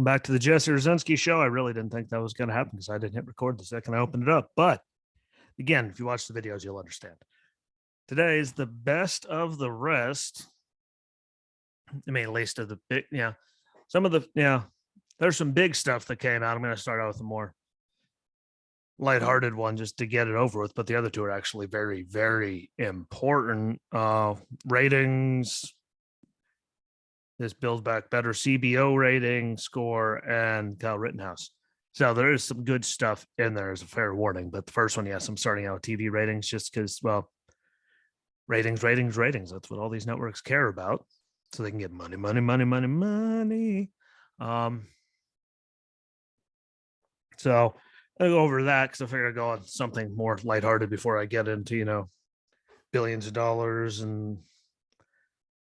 Welcome back to the Jesse Rucinski show. I really didn't think that was going to happen because I didn't hit record the second I opened it up. But again, if you watch the videos, you'll understand. Today is the best of the rest. I mean, at least of the big, some of the, there's some big stuff that came out. I'm going to start out with a more lighthearted one just to get it over with. But the other two are actually very, very important. Ratings. This Build Back Better CBO rating score and Kyle Rittenhouse. So there is some good stuff in there as a fair warning. But the first one, yes, I'm starting out with TV ratings just because, well, ratings. That's what all these networks care about. So they can get money. So I'll go over that because I figure I'll go on something more lighthearted before I get into, billions of dollars and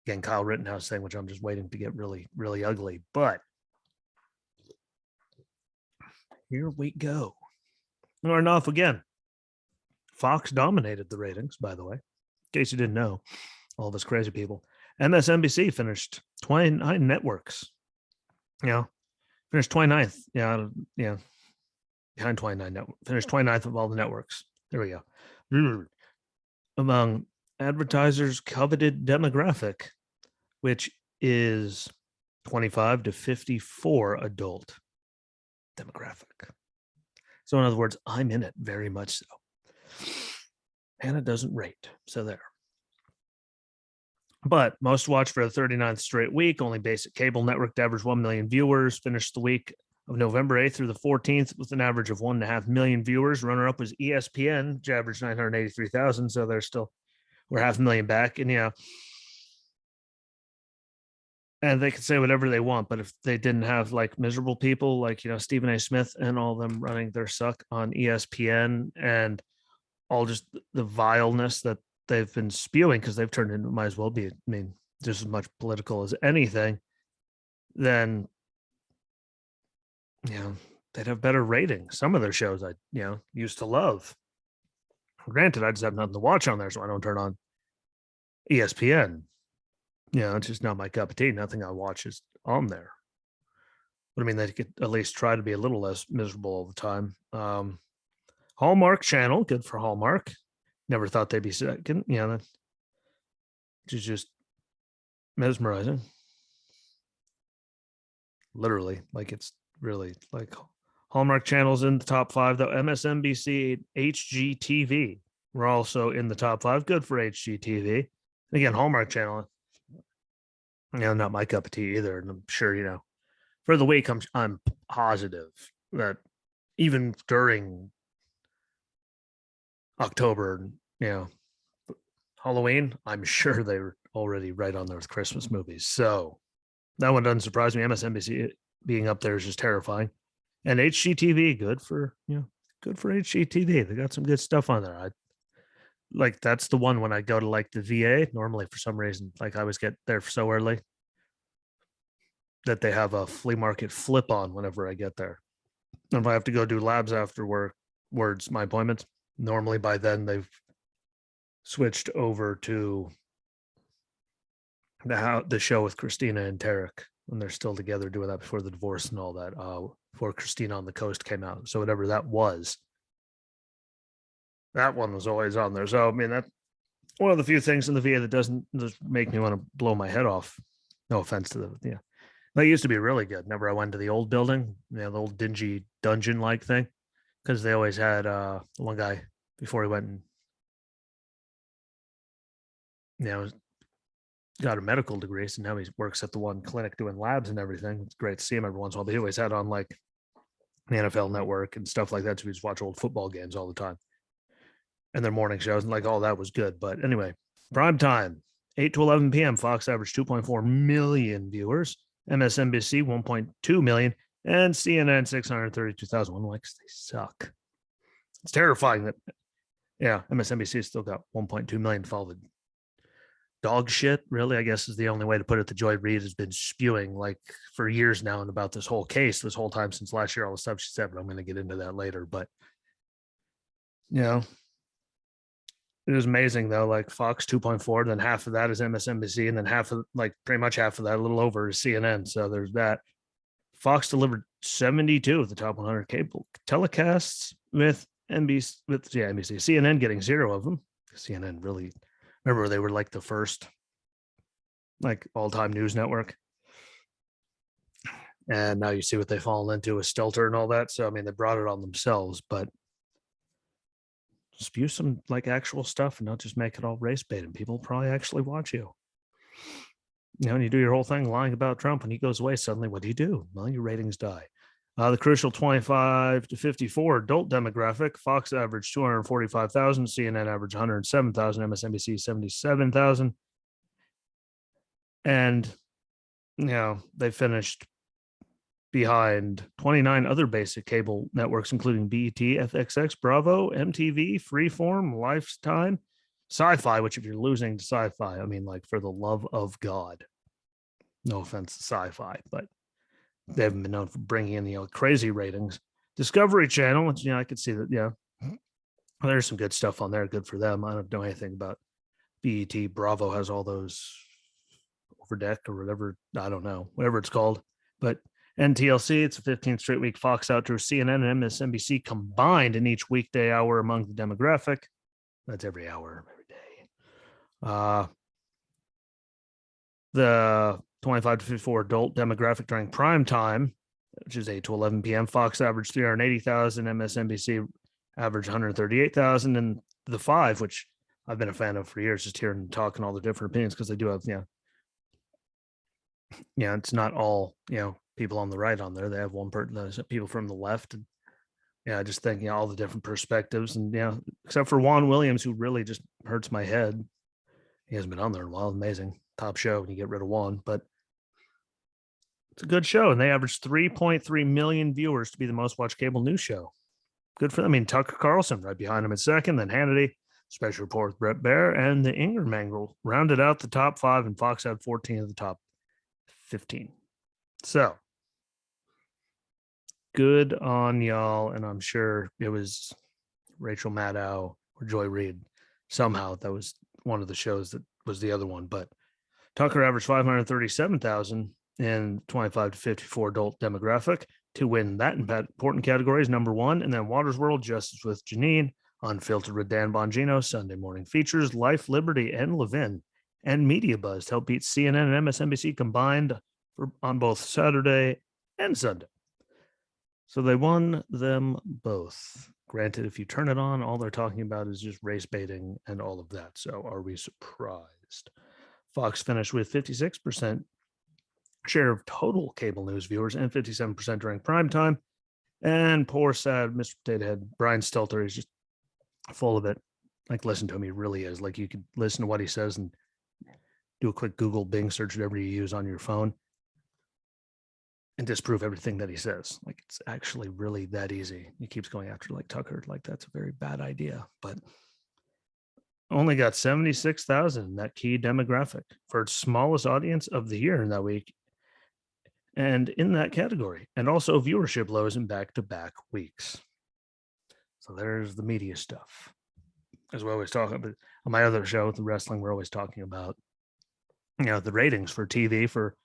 again, Kyle Rittenhouse thing, which I'm just waiting to get really, really ugly. But here we go. Starting off again. Fox dominated the ratings, by the way, in case you didn't know, all of us crazy people. MSNBC finished 29 networks. Finished 29th. Behind 29 networks. Finished 29th of all the networks. There we go. Among advertisers' coveted demographic, which is 25 to 54 adult demographic. So in other words, I'm in it very much so. And it doesn't rate. So there. But most watched for the 39th straight week, only basic cable network to average 1 million viewers, finished the week of November 8th through the 14th with an average of 1.5 million viewers. Runner-up was ESPN, which averaged 983,000. So we're 500,000 back. And and they could say whatever they want, but if they didn't have like miserable people like, Stephen A. Smith and all of them running their suck on ESPN and all just the vileness that they've been spewing because they've turned into, might as well be, just as much political as anything, then, they'd have better ratings. Some of their shows I, used to love. Granted, I just have nothing to watch on there, so I don't turn on ESPN. It's just not my cup of tea. Nothing I watch is on there. But they could at least try to be a little less miserable all the time. Hallmark Channel, good for Hallmark. Never thought they'd be second. Which is just mesmerizing. Literally, it's really like Hallmark Channel's in the top 5, though. MSNBC, HGTV were also in the top 5. Good for HGTV. Again, Hallmark Channel, not my cup of tea either. And I'm sure, for the week, I'm positive that even during October, Halloween, I'm sure they were already right on there with Christmas movies. So that one doesn't surprise me. MSNBC being up there is just terrifying. And HGTV, good for HGTV. They got some good stuff on there. That's the one when I go to the VA, normally for some reason, I always get there so early that they have a flea market flip on whenever I get there. And if I have to go do labs afterwards, my appointments, normally by then they've switched over to the show with Christina and Tarek when they're still together doing that before the divorce and all that, before Christina on the Coast came out. So whatever that was, that one was always on there. So, that's one of the few things in the VA that doesn't just make me want to blow my head off. No offense to That used to be really good. Whenever I went to the old building, the old dingy dungeon-like thing, because they always had one guy before he went and, got a medical degree. So now he works at the one clinic doing labs and everything. It's great to see him every once in a while. But he always had on the NFL Network and stuff like that. So we just watch old football games all the time. And their morning shows and all that was good. But anyway, prime time, 8 to 11 p.m. Fox averaged 2.4 million viewers, MSNBC 1.2 million, and CNN 632,000. They suck. It's terrifying that, MSNBC still got 1.2 million followed. Dog shit, really, I guess is the only way to put it. The Joy Reid has been spewing for years now and about this whole case, this whole time since last year, all the stuff she said, but I'm going to get into that later. But, it is amazing though, Fox 2.4, then half of that is MSNBC, and then pretty much half of that, a little over, is CNN. So there's that. Fox delivered 72 of the top 100 cable telecasts with NBC, CNN getting 0 of them. CNN really, remember they were like the first like all-time news network, and now you see what they've fallen into with Stelter and all that. So I mean, they brought it on themselves, but spew some like actual stuff and not just make it all race bait, and people probably actually watch you. You know, and you do your whole thing lying about Trump, and he goes away. Suddenly, what do? Well, your ratings die. The crucial 25 to 54 adult demographic, Fox averaged 245,000, CNN averaged 107,000, MSNBC 77,000. And, you know, they finished behind 29 other basic cable networks, including BET, FXX, Bravo, MTV, Freeform, Lifetime, Sci-Fi, which if you're losing to Sci-Fi, I mean, like, for the love of God, no offense to Sci-Fi, but they haven't been known for bringing in, you know, crazy ratings. Discovery Channel, which, you know, I could see that, yeah, there's some good stuff on there, good for them. I don't know anything about BET. Bravo has all those Overdeck or whatever, I don't know, whatever it's called. But NTLC, it's a 15th straight week Fox outdrew CNN and MSNBC combined in each weekday hour among the demographic. That's every hour, every day. The 25 to 54 adult demographic during prime time, which is 8 to 11 p.m., Fox averaged 380,000, MSNBC averaged 138,000, and the 5, which I've been a fan of for years, just hearing and talking all the different opinions, because they do have, it's not all, people on the right on there. They have one person, people from the left, and I just think, all the different perspectives, and except for Juan Williams, who really just hurts my head. He hasn't been on there in a while. Amazing top show when you get rid of Juan, but it's a good show, and they averaged 3.3 million viewers to be the most watched cable news show. Good for them. I mean, Tucker Carlson right behind him in second, then Hannity, Special Report with Brett Baer, and the Ingram Angle rounded out the top 5, and Fox had 14 of the top 15. So good on y'all, and I'm sure it was Rachel Maddow or Joy Reid. Somehow that was one of the shows that was the other one, but Tucker averaged 537,000 in 25 to 54 adult demographic to win that important category is number 1. And then Waters World, Justice with Janine, Unfiltered with Dan Bongino, Sunday Morning Features, Life, Liberty, and Levin, and Media Buzz helped beat CNN and MSNBC combined on both Saturday and Sunday. So they won them both. Granted, if you turn it on, all they're talking about is just race baiting and all of that. So are we surprised? Fox finished with 56% share of total cable news viewers and 57% during prime time. And poor, sad Mr. Potato Head, Brian Stelter, is just full of it. Like, listen to him. He really is. Like, you could listen to what he says and do a quick Google Bing search, whatever you use on your phone, and disprove everything that he says. Like, it's actually really that easy. He keeps going after like Tucker. Like, that's a very bad idea, but only got 76,000 in that key demographic for its smallest audience of the year in that week. And in that category, and also viewership lows in back-to-back weeks. So there's the media stuff. As we always talk about on my other show with the wrestling, we're always talking about, the ratings for TV for,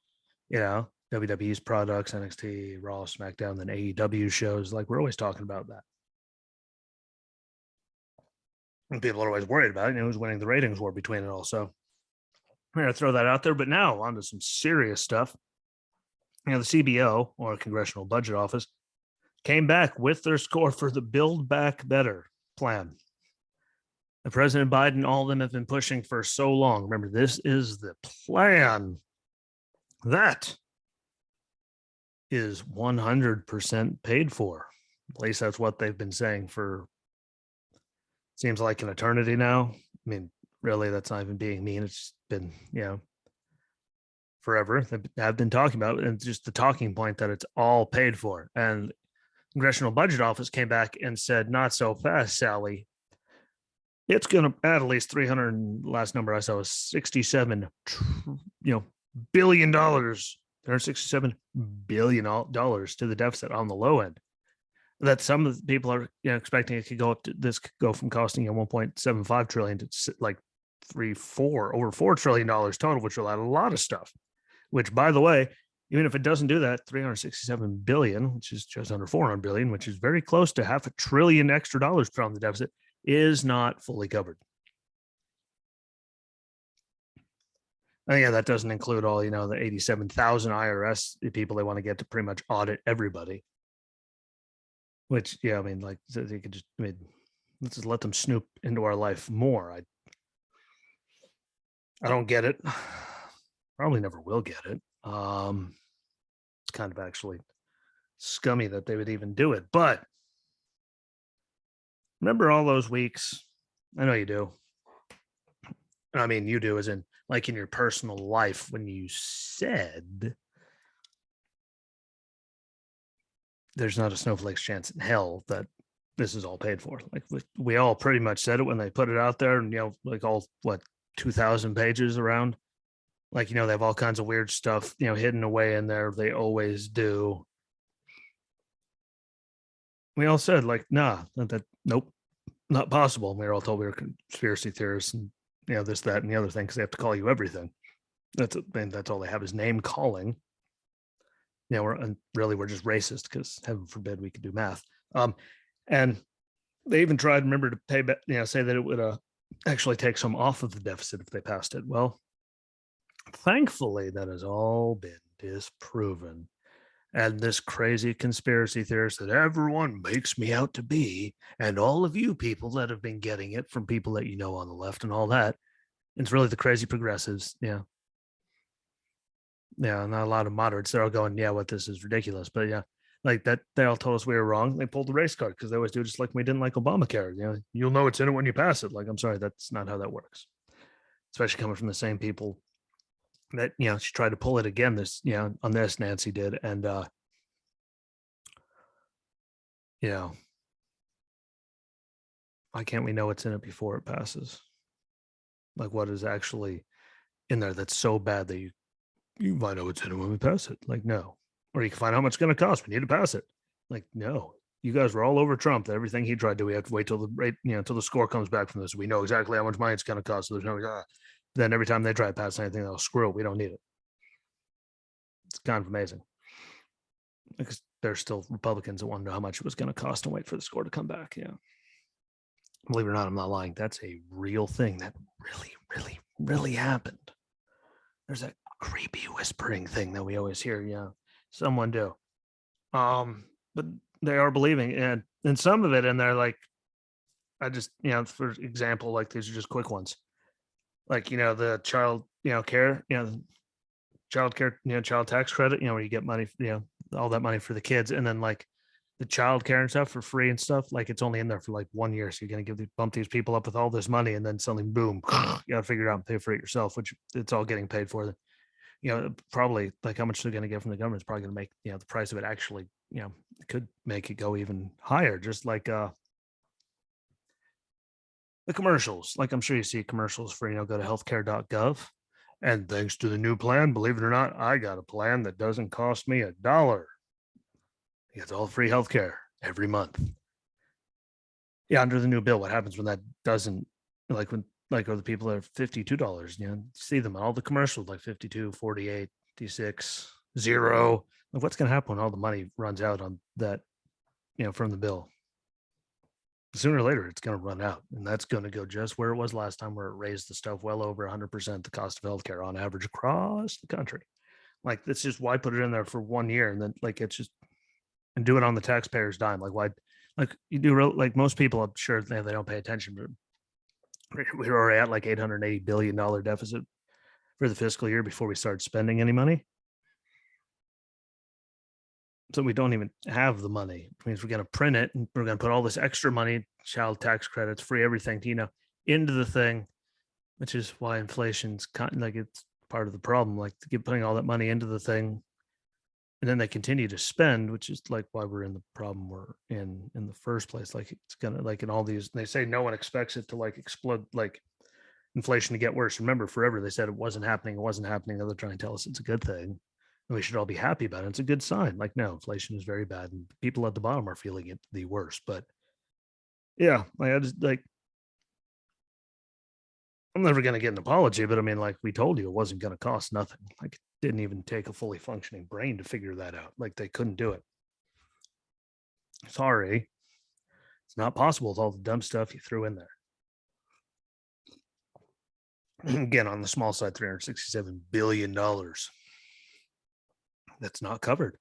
WWE's products, NXT, Raw, SmackDown, then AEW shows. Like, we're always talking about that. And people are always worried about it, who's winning the ratings war between it all. So I'm going to throw that out there. But now on to some serious stuff. The CBO, or Congressional Budget Office, came back with their score for the Build Back Better plan. The President Biden, all of them have been pushing for so long. Remember, this is the plan that is 100% paid for. At least that's what they've been saying for, seems like, an eternity now. I mean, really, that's not even being mean. It's been, forever. I've been talking about it, and just the talking point that it's all paid for. And Congressional Budget Office came back and said, not so fast, Sally. It's going to add at least 300. Last number I saw was $67 billion. $367 billion to the deficit on the low end. That some of the people are expecting it could go up to, this could go from costing 1.75 trillion to like over $4 trillion total, which will add a lot of stuff. Which, by the way, Even if it doesn't do that, 367 billion, which is just under 400 billion, which is very close to $500 billion extra dollars put on the deficit, is not fully covered. And yeah, that doesn't include all, the 87,000 IRS people they want to get to pretty much audit everybody. Which, yeah, I mean, like they could just, let's just let them snoop into our life more. I don't get it. Probably never will get it. It's kind of actually scummy that they would even do it. But remember all those weeks? I know you do. I mean, you do, as in like in your personal life, when you said there's not a snowflake's chance in hell that this is all paid for. Like we all pretty much said it when they put it out there, and like all 2,000 pages around. Like, they have all kinds of weird stuff, hidden away in there. They always do. We all said, like, nah, nope, not possible. And we were all told we were conspiracy theorists and, this, that, and the other thing, because they have to call you everything. That's all they have is name calling. We're just racist because heaven forbid we could do math. And they even tried, remember, to pay back, say that it would actually take some off of the deficit if they passed it. Well, thankfully, that has all been disproven. And this crazy conspiracy theorist that everyone makes me out to be, and all of you people that have been getting it from people that on the left and all that, it's really the crazy progressives. Yeah. Yeah, not a lot of moderates. They're all going, yeah, this is ridiculous. But yeah, like that, they all told us we were wrong. They pulled the race card because they always do, just like we didn't like Obamacare. You'll know it's in it when you pass it. Like, I'm sorry, that's not how that works. Especially coming from the same people that she tried to pull it again on this, Nancy did. And why can't we know what's in it before it passes? Like, what is actually in there that's so bad that you might know what's in it when we pass it? Like, no. Or you can find out how much it's going to cost. We need to pass it. Like, no. You guys were all over Trump. Everything he tried to do, we have to wait till the rate, till the score comes back from this. We know exactly how much money it's going to cost. So there's no then every time they try to pass anything, they'll screw it. We don't need it. It's kind of amazing. Because there's still Republicans that want to know how much it was going to cost and wait for the score to come back. Yeah. Believe it or not, I'm not lying. That's a real thing that really, really, really happened. There's that creepy whispering thing that we always hear. Yeah, someone do. But they are believing, and some of it in there, like, I just, for example, like, these are just quick ones. Like, the child, care, child care, child tax credit, where you get money, all that money for the kids, and then like the child care and stuff for free and stuff. Like, it's only in there for like 1 year, so you're gonna bump these people up with all this money, and then suddenly, boom, you gotta figure it out and pay for it yourself, which it's all getting paid for. Probably like how much they're gonna get from the government is probably gonna make the price of it actually, could make it go even higher. Just like the commercials. Like, I'm sure you see commercials for go to healthcare.gov. And thanks to the new plan, believe it or not, I got a plan that doesn't cost me $1. It's all free healthcare every month. Yeah, under the new bill, what happens when that doesn't, like when, like, or the people are $52, see them all the commercials, like 52, 48, 56, 0. Like, what's going to happen when all the money runs out on that, from the bill? Sooner or later, it's going to run out, and that's going to go just where it was last time, where it raised the stuff well over 100% the cost of healthcare on average across the country. Like, that's just why put it in there for 1 year, and then like it's just, and do it on the taxpayer's dime. Like, why? Like, you do, like most people, I'm sure they don't pay attention, but we were already at like $880 billion deficit for the fiscal year before we started spending any money. So we don't even have the money. It means we're going to print it, and we're going to put all this extra money, child tax credits, free everything, into the thing, which is why inflation's like, it's part of the problem. Like, to keep putting all that money into the thing, and then they continue to spend, which is like why we're in the problem we're in the first place. Like, it's gonna, like, in all these, they say no one expects it to like explode, like inflation to get worse. Remember, forever they said it wasn't happening. Now they're trying to tell us it's a good thing. And we should all be happy about it. It's a good sign. Like, no, inflation is very bad, and people at the bottom are feeling it the worst. But yeah, like, I just, like, I'm never going to get an apology, but I mean, like, we told you it wasn't going to cost nothing. Like, didn't even take a fully functioning brain to figure that out. Like they couldn't do it. Sorry, it's not possible with all the dumb stuff you threw in there. Again, on the small side, $367 billion. That's not covered.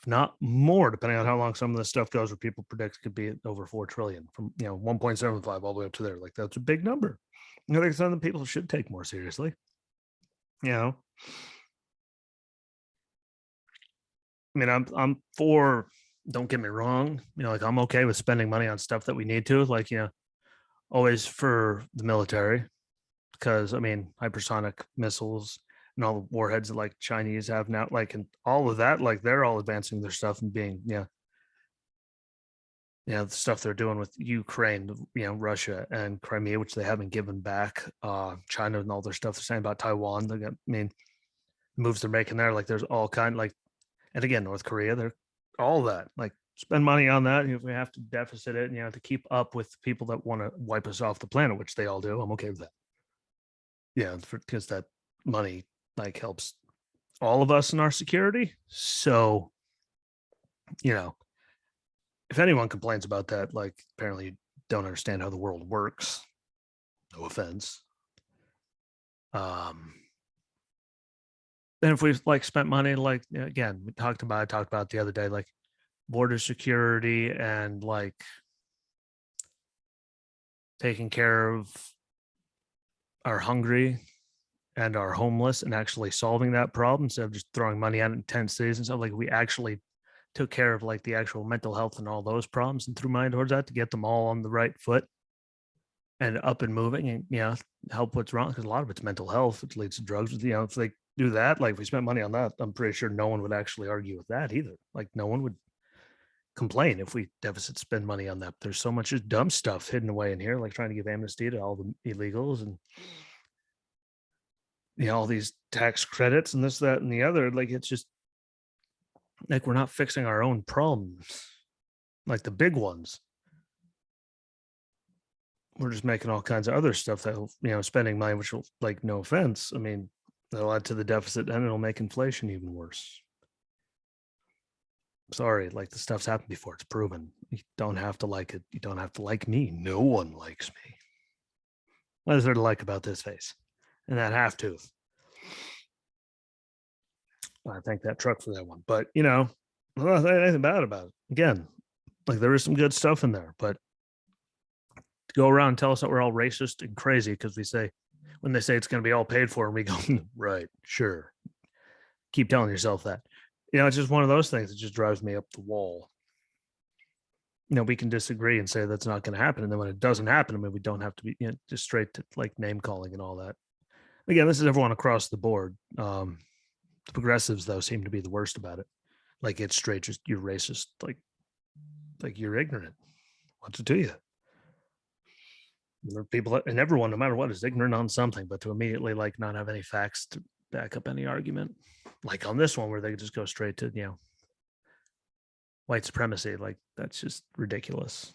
If not more, depending on how long some of this stuff goes, where people predict could be over 4 trillion from 1.75 all the way up to there. Like that's a big number. I think some of the people should take more seriously. I mean, I'm for, don't get me wrong, like I'm okay with spending money on stuff that we need to, like, always for the military, because I mean, hypersonic missiles and all the warheads that like Chinese have now, like, and all of that, like they're all advancing their stuff and being, the stuff they're doing with Ukraine, Russia and Crimea, which they haven't given back. China and all their stuff they're saying about Taiwan. They got, I mean, moves they're making there, like there's all kind, like, and again, North Korea, they're all that, like spend money on that. If we have to deficit it, to keep up with people that want to wipe us off the planet, which they all do, I'm okay with that. Yeah, because that money like helps all of us in our security. So, if anyone complains about that, like apparently you don't understand how the world works. No offense. Then if we like spent money, like again, we talked about it the other day, like border security and like taking care of our hungry and our homeless and actually solving that problem instead of just throwing money at it in tent cities and stuff. Like we actually took care of like the actual mental health and all those problems and threw money towards that to get them all on the right foot and up and moving and help what's wrong, because a lot of it's mental health, which leads to drugs. If they do that, like if we spent money on that, I'm pretty sure no one would actually argue with that either. Like no one would complain if we deficit spend money on that. There's so much just dumb stuff hidden away in here, like trying to give amnesty to all the illegals and all these tax credits and this, that, and the other. Like it's just like we're not fixing our own problems, like the big ones. We're just making all kinds of other stuff that spending money, which will, like, no offense, I mean, that'll add to the deficit and it'll make inflation even worse. Sorry, like the stuff's happened before. It's proven. You don't have to like it. You don't have to like me. No one likes me. What is there to like about this face and that half tooth? I thank that truck for that one. But anything bad about it. Again, like there is some good stuff in there, but to go around and tell us that we're all racist and crazy because when they say it's going to be all paid for, and we go, right, sure. Keep telling yourself that. It's just one of those things that just drives me up the wall. We can disagree and say that's not going to happen. And then when it doesn't happen, I mean, we don't have to be just straight to like name calling and all that. Again, this is everyone across the board. The progressives, though, seem to be the worst about it. Like it's straight, just you're racist, like you're ignorant. What's it to you? There are people, and everyone, no matter what, is ignorant on something, but to immediately like not have any facts to back up any argument, like on this one where they just go straight to white supremacy, like that's just ridiculous.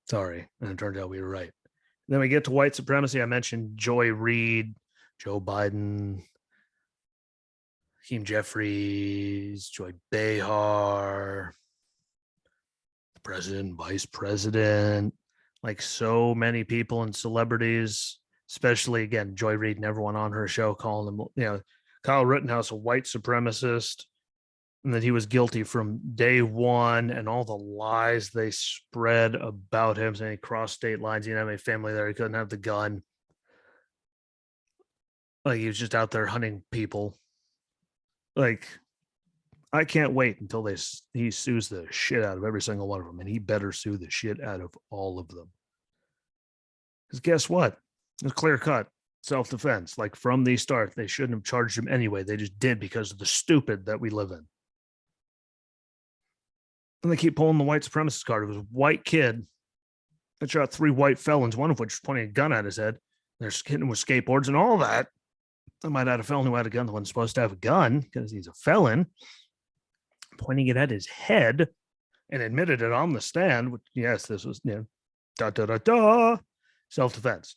Sorry, and it turned out we were right. Then we get to white supremacy. I mentioned Joy Reid, Joe Biden, Hakeem Jeffries, Joy Behar, the president, vice president, like so many people and celebrities, especially again, Joy Reid and everyone on her show calling them, Kyle Rittenhouse a white supremacist, and that he was guilty from day one, and all the lies they spread about him, saying he crossed state lines, he didn't have a family there, he couldn't have the gun. Like he was just out there hunting people. Like I can't wait until he sues the shit out of every single one of them, and he better sue the shit out of all of them. Because guess what? It's clear cut self-defense. Like from the start, they shouldn't have charged him anyway. They just did because of the stupid that we live in. And they keep pulling the white supremacist card. It was a white kid that shot 3 white felons, one of which was pointing a gun at his head. They're hitting with skateboards and all that. I might have a felon who had a gun that wasn't supposed to have a gun because he's a felon, pointing it at his head and admitted it on the stand. Which, yes, this was self-defense.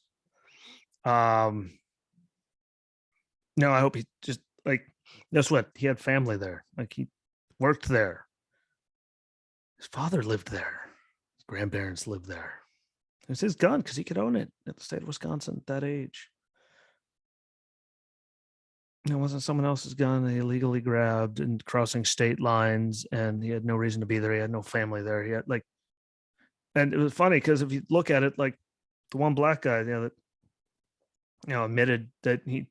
No, I hope he just like, guess what? He had family there. Like he worked there. His father lived there. His grandparents lived there. It was his gun because he could own it at the state of Wisconsin at that age. It wasn't someone else's gun that he illegally grabbed and crossing state lines, and he had no reason to be there. He had no family there. He had like, and it was funny because if you look at it, like the one black guy, that admitted that he,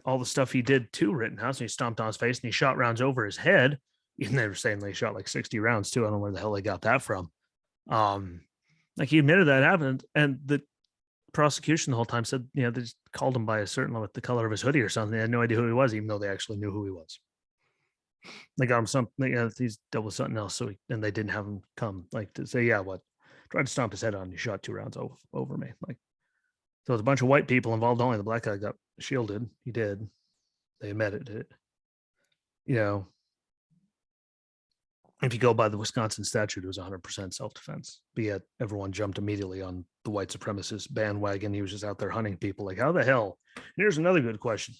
all the stuff he did to Rittenhouse, and he stomped on his face and he shot rounds over his head. Even they were saying they shot like 60 rounds too. I don't know where the hell they got that from. Like he admitted that happened, and the prosecution the whole time said, they just called him by a certain with the color of his hoodie or something. They had no idea who he was, even though they actually knew who he was. They got him something. He's dealt with something else. And they didn't have him come like to say, what? Tried to stomp his head on. He shot 2 rounds over me. Like, so it's a bunch of white people involved. Only the black guy got shielded. He did. They admitted it. If you go by the Wisconsin statute, it was 100% self-defense. But yet everyone jumped immediately on the white supremacist bandwagon. He was just out there hunting people. Like, how the hell? Here's another good question.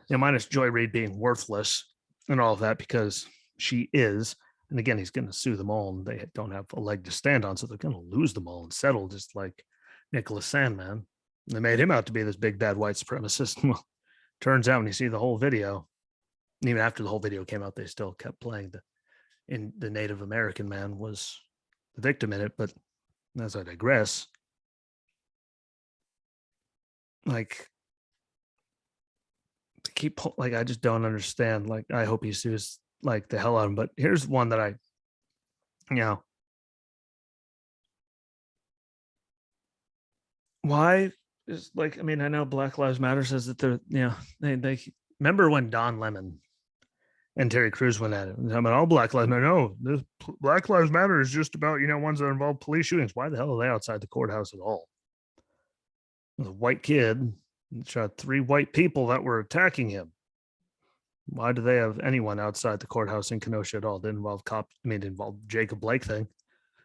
Minus Joy Reid being worthless and all of that, because she is. And again, he's going to sue them all, and they don't have a leg to stand on, so they're going to lose them all and settle, just like Nicholas Sandman. They made him out to be this big bad white supremacist. Well, turns out when you see the whole video, even after the whole video came out, they still kept playing the Native American man was the victim in it. But as I digress, like, I just don't understand. Like, I hope he sues like the hell out of him. But here's one that why is like, I know Black Lives Matter says that they're, they remember when Don Lemon and Terry Crews went at it. I mean, all Black Lives Matter. No, this Black Lives Matter is just about, ones that involve police shootings. Why the hell are they outside the courthouse at all? A white kid shot 3 white people that were attacking him. Why do they have anyone outside the courthouse in Kenosha at all? It didn't involve cops. It involved Jacob Blake thing,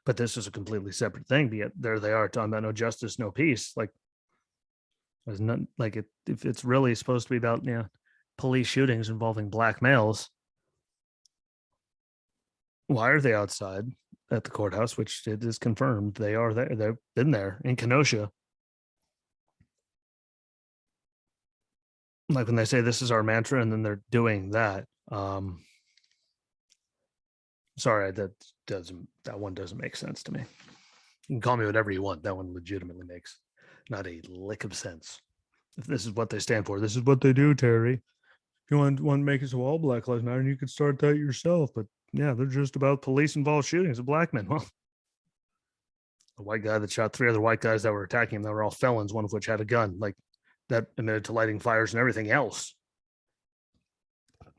but this is a completely separate thing. But yet there they are talking about no justice, no peace. Like, there's none. Like, if it's really supposed to be about police shootings involving black males, why are they outside at the courthouse? Which it is confirmed they are there. They've been there in Kenosha. Like when they say this is our mantra, and then they're doing that. Sorry, that one doesn't make sense to me. You can call me whatever you want. That one legitimately makes not a lick of sense. If this is what they stand for, this is what they do, Terry. If you want to make it so all Black Lives Matter, you could start that yourself. But yeah, they're just about police-involved shootings of black men. Well, the white guy that shot 3 other white guys that were attacking him, that were all felons, one of which had a gun, like that admitted to lighting fires and everything else,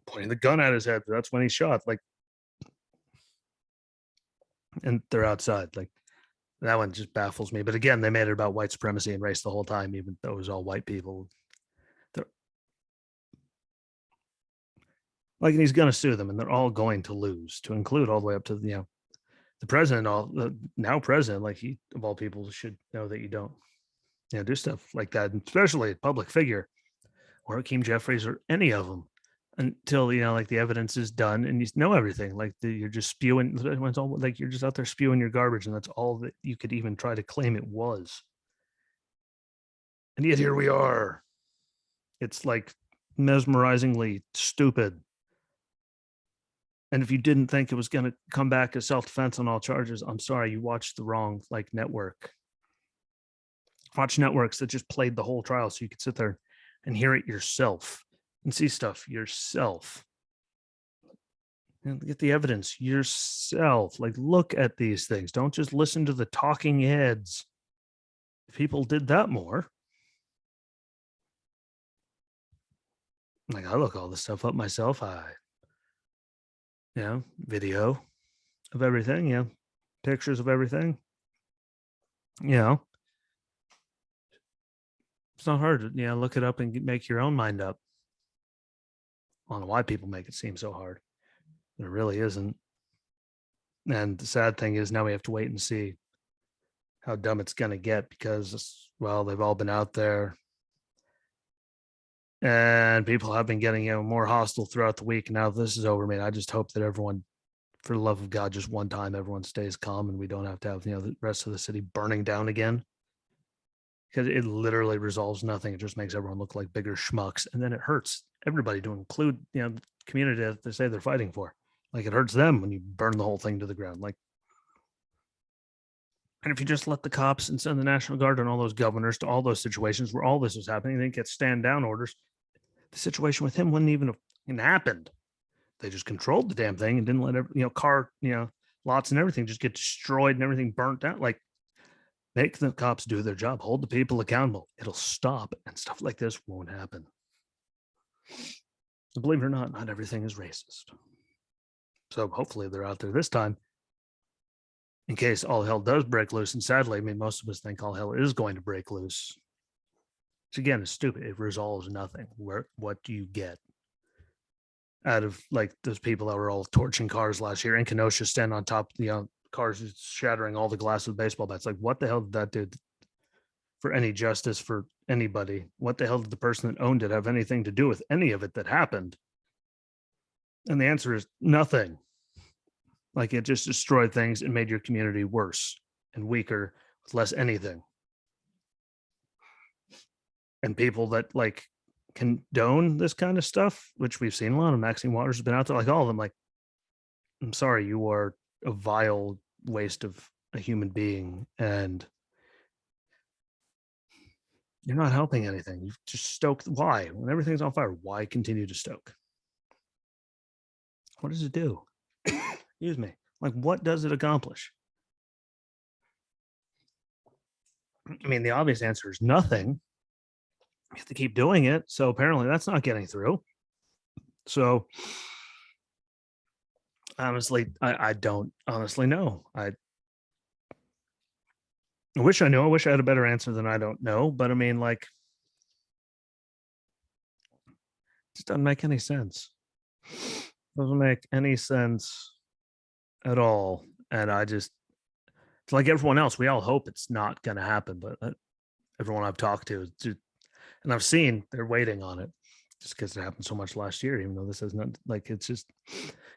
pointing the gun at his head. That's when he shot. Like, and they're outside. Like, that one just baffles me. But again, they made it about white supremacy and race the whole time, even though it was all white people. They're, like, and he's going to sue them, and they're all going to lose, to include all the way up to the president, all the now president. Like, he of all people should know that you don't do stuff like that, and especially a public figure or Hakeem Jeffries or any of them, until like the evidence is done and you know everything. Like, you're just spewing. It's all like you're just out there spewing your garbage, and that's all that you could even try to claim it was. And yet here we are. It's like mesmerizingly stupid. And if you didn't think it was going to come back as self-defense on all charges, I'm sorry, you watched the wrong network. Watch networks that just played the whole trial so you could sit there and hear it yourself and see stuff yourself. And get the evidence yourself. Like, look at these things. Don't just listen to the talking heads. If people did that more, like, I look all this stuff up myself. Video of everything, pictures of everything. It's not hard to look it up and make your own mind up. I don't know why people make it seem so hard. It really isn't. And the sad thing is, now we have to wait and see how dumb it's going to get, because, well, they've all been out there And people have been getting more hostile throughout the week. Now this is over, man. I just hope that everyone, for the love of God, just one time everyone stays calm and we don't have to have the rest of the city burning down again, because it literally resolves nothing. It just makes everyone look like bigger schmucks, and then it hurts everybody, to include the community that they say they're fighting for. Like, it hurts them when you burn the whole thing to the ground. Like, and if you just let the cops and send the National Guard and all those governors to all those situations where all this was happening, they get stand down orders, the situation with him wouldn't even have happened. They just controlled the damn thing and didn't let car lots and everything just get destroyed and everything burnt out. Like, make the cops do their job, hold the people accountable. It'll stop, and stuff like this won't happen. Believe it or not, not everything is racist. So hopefully they're out there this time in case all hell does break loose. And sadly, I mean, most of us think all hell is going to break loose. Which again is stupid. It resolves nothing. What do you get out of like those people that were all torching cars last year in Kenosha, stand on top of cars, shattering all the glass with baseball bats? Like, what the hell did that do for any justice for anybody? What the hell did the person that owned it have anything to do with any of it that happened? And the answer is nothing. Like, it just destroyed things and made your community worse and weaker with less anything. And people that like condone this kind of stuff, which we've seen a lot of, Maxine Waters has been out there, like all of them, like, I'm sorry, you are a vile waste of a human being, and you're not helping anything. You've just stoked. Why? When everything's on fire, why continue to stoke? What does it do? Excuse me. Like, what does it accomplish? I mean, the obvious answer is nothing. You have to keep doing it. So apparently that's not getting through. So honestly, I don't honestly know. I wish I knew. I wish I had a better answer than I don't know. But I mean, like, it just doesn't make any sense. Doesn't make any sense at all. And I just, it's like everyone else, we all hope it's not going to happen. But everyone I've talked to, and I've seen, they're waiting on it just because it happened so much last year, even though this is not like, it's just,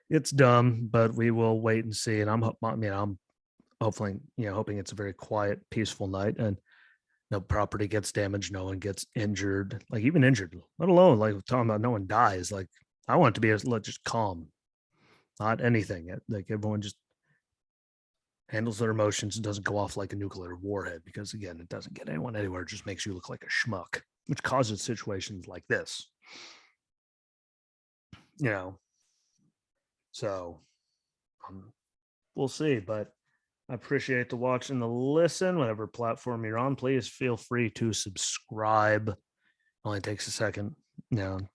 it's dumb, but we will wait and see. And I'm hopefully, hoping it's a very quiet, peaceful night and no property gets damaged, no one gets injured, like even injured, let alone like talking about no one dies. Like, I want it to be just calm, not anything. Like, everyone just handles their emotions and doesn't go off like a nuclear warhead, because again, it doesn't get anyone anywhere. It just makes you look like a schmuck, which causes situations like this. So we'll see, but I appreciate the watch and the listen. Whatever platform you're on, please feel free to subscribe. Only takes a second, to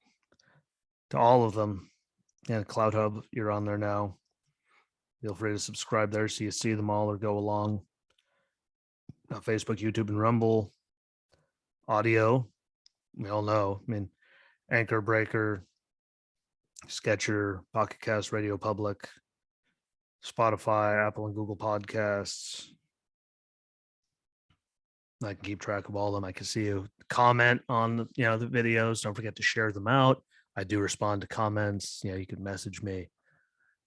all of them. And Cloud Hub, you're on there now. Feel free to subscribe there so you see them all or go along. Facebook, YouTube, and Rumble. Audio, we all know. I mean, Anchor, Breaker, Sketcher, Pocket Cast, Radio Public, Spotify, Apple and Google Podcasts. I can keep track of all of them. I can see you comment on the videos. Don't forget to share them out. I do respond to comments. You can message me.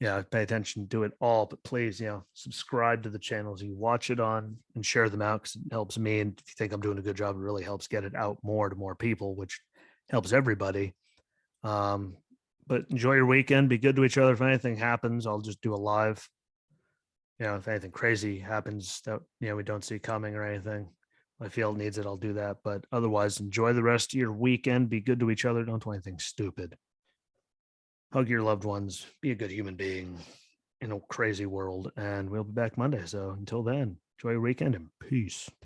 Pay attention, do it all, but please, subscribe to the channels you watch it on and share them out, because it helps me. And if you think I'm doing a good job, it really helps get it out more to more people, which helps everybody. But enjoy your weekend. Be good to each other. If anything happens, I'll just do a live. If anything crazy happens that we don't see coming or anything, my field needs it, I'll do that. But otherwise, enjoy the rest of your weekend. Be good to each other. Don't do anything stupid. Hug your loved ones. Be a good human being in a crazy world. And we'll be back Monday. So until then, enjoy your weekend and peace.